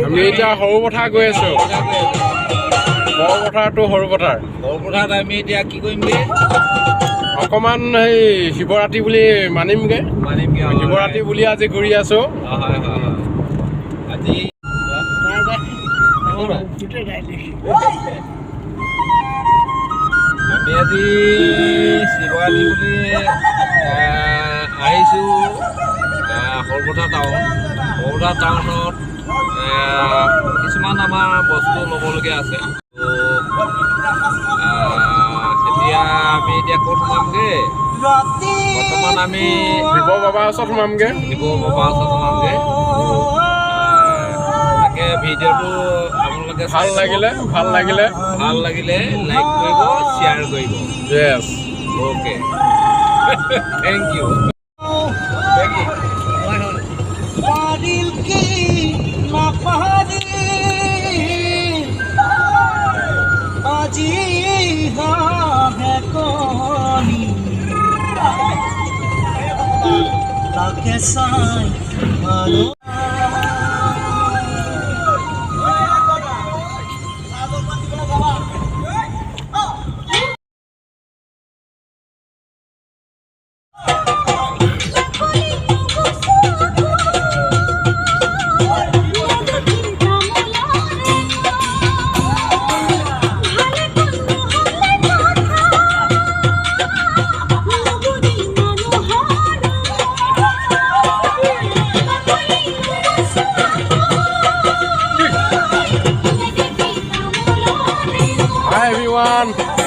আমি এতিয়া সৰু পথাৰ গৈ আছো বৰ পথাৰটো সৰু পথাৰ আমি এতিয়া কি কৰিমগে অকমান সেই শিৱৰাত্ৰি বুলি মানিমগে শিৱৰাত্ৰি বুলি আজি ঘূৰি আছো আজি আমি আজি শিৱৰাত্ৰি বুলি আহিছো সৰুপথাৰ টাউনত কিছুমান আমাৰ বস্তু ল'বলগীয়া আছে এতিয়া আমি ক'ত সোমামগে বৰ্তমান আমি শিৱ বাবাৰ ওচৰত সোমামগে তাকে ভিডিঅ'টো আপোনালোকে ভাল লাগিলে লাইক কৰিব শ্বেয়াৰ কৰিব য়েছ অ'কে থেংক ইউ আজি হবে কনি তাকে চাই ভালো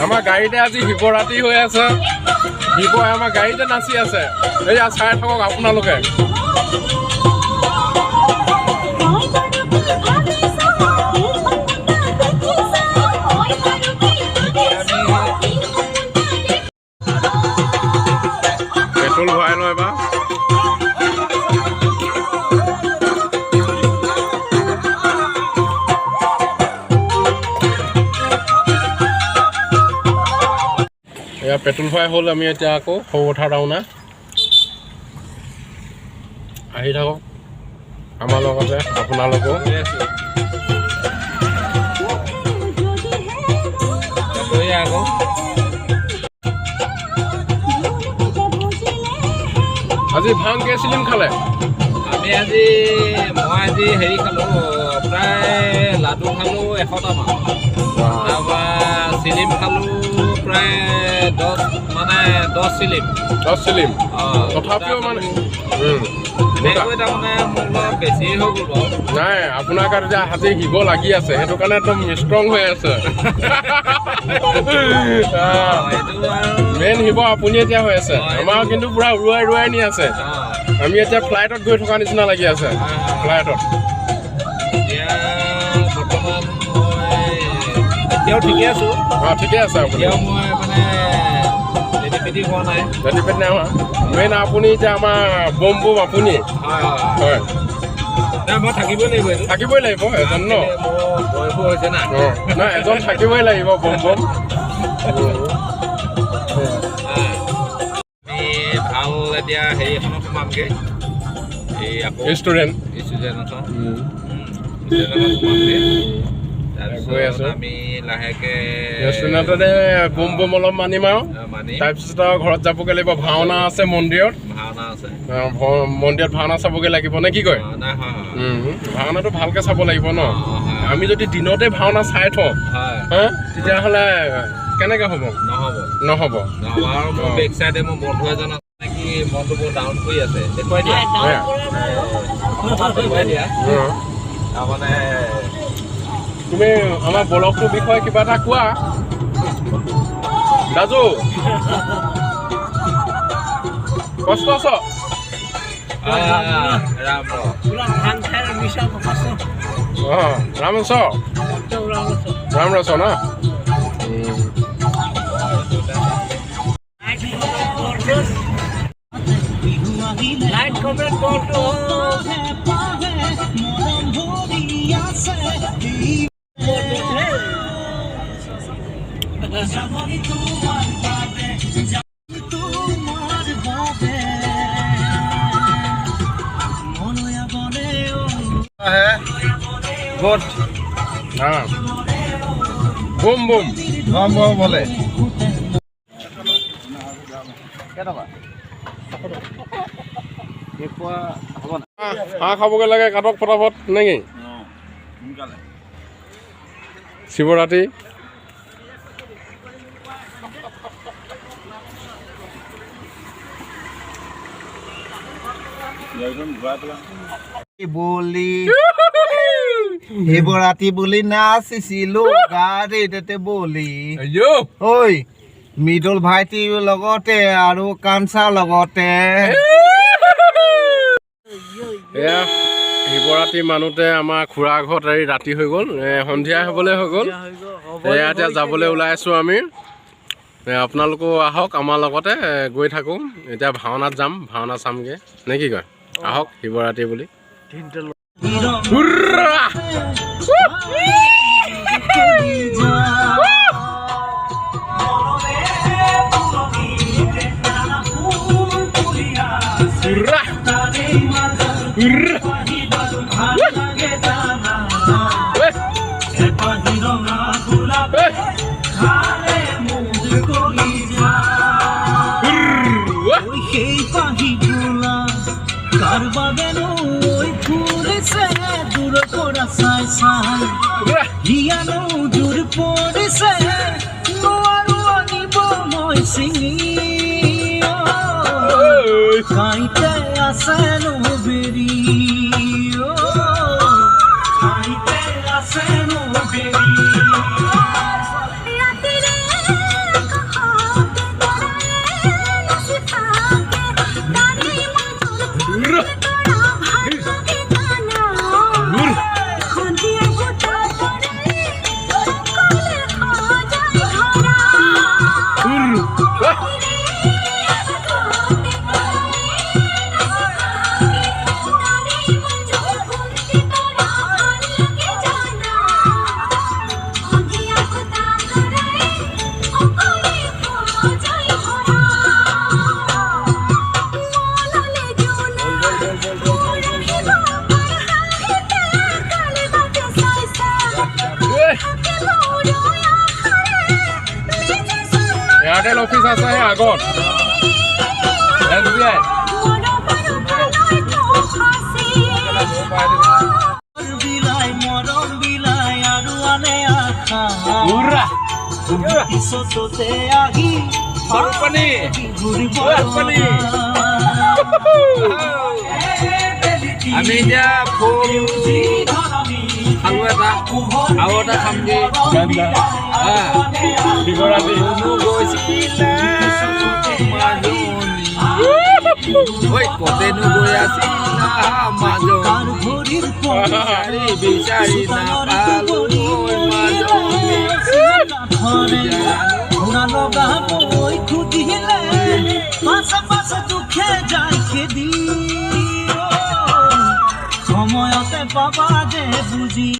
আমাৰ গাড়ীতে আজি শিৱৰাত্ৰি হৈ আছে শিৱ আমাৰ গাড়ীতে নাচি আছে এয়া চাই থাকক আপোনালোকে পেট্ৰল ভৰাই লয় বা এয়া পেট্ৰল ভৰাই হ'ল আমি এতিয়া আকৌ সৰু পথাৰ টাউনা আহি থাকক আমাৰ লগতে আপোনালোকেও আজি ভাং কেই চিলিম খালে মই আজি হেৰি খালোঁ প্ৰায় লাডু খালোঁ 100টামান তাৰপৰা চিলিম খালোঁ প্ৰায় 10 চিলিম তথাপিও মানে তাৰমানে মোৰ বেছি হৈ গ'ল বাৰু নাই আপোনাৰ কাৰণে যে হাতী শিৱ লাগি আছে সেইটো কাৰণে একদম ষ্ট্ৰং হৈ আছে মেইন শিৱ আপুনি এতিয়া হৈ আছে আমাৰ কিন্তু পুৰা উৰুৱাই নি আছে আমি এতিয়া ফ্লাইটত গৈ থকা নিচিনা লাগি আছে ফ্লাইটত এতিয়াও ঠিকে আছো ঠিকে আছে আপুনি মই মানে লেটিপেটি হোৱা নাই মেইন আপুনি এতিয়া আমাৰ বম আপুনি হয় মই থাকিবই লাগিব এজন ন বয়সো হৈছে না নাই এজন থাকিবই লাগিব বম আমি ভাল এতিয়া হেৰি এখনত সোমামগৈ এই আকৌ ৰেষ্টুৰেণ্ট সোমামগৈ তাৰপিছত আমি লাহেকৈ ৰেষ্টুৰেণ্টতে বম অলপ মানিম আৰু তাৰপিছত আৰু ঘৰত যাবগৈ লাগিব ভাওনা আছে মন্দিৰত ভাওনা চাবগৈ লাগিব নে কি কয় ভাওনাটো ভালকৈ চাব লাগিব ন আমি যদি দিনতে ভাওনা চাই থওঁ তেতিয়াহ'লে কেনেকৈ হ'ব নহ'ব আৰু মোৰ বেক চাইডে মোৰ বন্ধু এজন আছে কি মনটো বৰ ডাউন কৰি আছে দেখুৱাই দিয়া তাৰমানে তুমি আমাৰ ব্লগটোৰ বিষয়ে কিবা এটা কোৱা ৰাজু কষ্ট আছ ৰামৰছ ন বিহু আহিলে লাইক কমেণ্ট বলটো পাহে পাহে মৰম ভৰি আছে যাবনি তোমাৰ বাবে তোমাৰ বাবে মনয়া বনে है गुड বুম বুম बम बम बोले হাঁহ খাবগৈ লাগে কাটক ফটাফট নেকি শিৱৰাত্ৰি बोली শিৱৰাত্ৰি বুলি নাচিছিলো গাড়ীতে বলি ঐ মৃদুল ভাইটিৰ লগতে আৰু কাঞ্চাৰ লগতে এয়া শিৱৰাত্ৰি মানুহতে আমাৰ খুৰা ঘৰত এই ৰাতি হৈ গ'ল সন্ধিয়া হ'বলৈ হৈ গ'ল এয়া এতিয়া যাবলৈ ওলাই আছোঁ আমি আপোনালোকো আহক আমাৰ লগতে গৈ থাকোঁ এতিয়া ভাওনাত যাম ভাওনা চামগৈ নে কি কয় আহক শিৱৰাত্ৰি বুলি কারবাবেনো ওই ফুলেছে দূর করা সাই সাই হিয়ানো দূর পড়েছে নোয়ারু আনিব মই সিঙি খাইতে আছে নবেরি খাইতে আছে নবেরি এয়াৰটেল অফিচ আছে আগত SBI বিলাই মৰম বিলাই আৰু আনে আশা পিছতে আহি ঘূৰিব আমি এতিয়া খালো এটা আৰু এটা খামগৈ শিৱৰাত্ৰি কতেনো গৈ আছিলা মাজনী বিচাৰি নাপালো লগা খুদিলে পাছে পাছে দুখে যায় খেদি সময়তে পাবা যে বুজি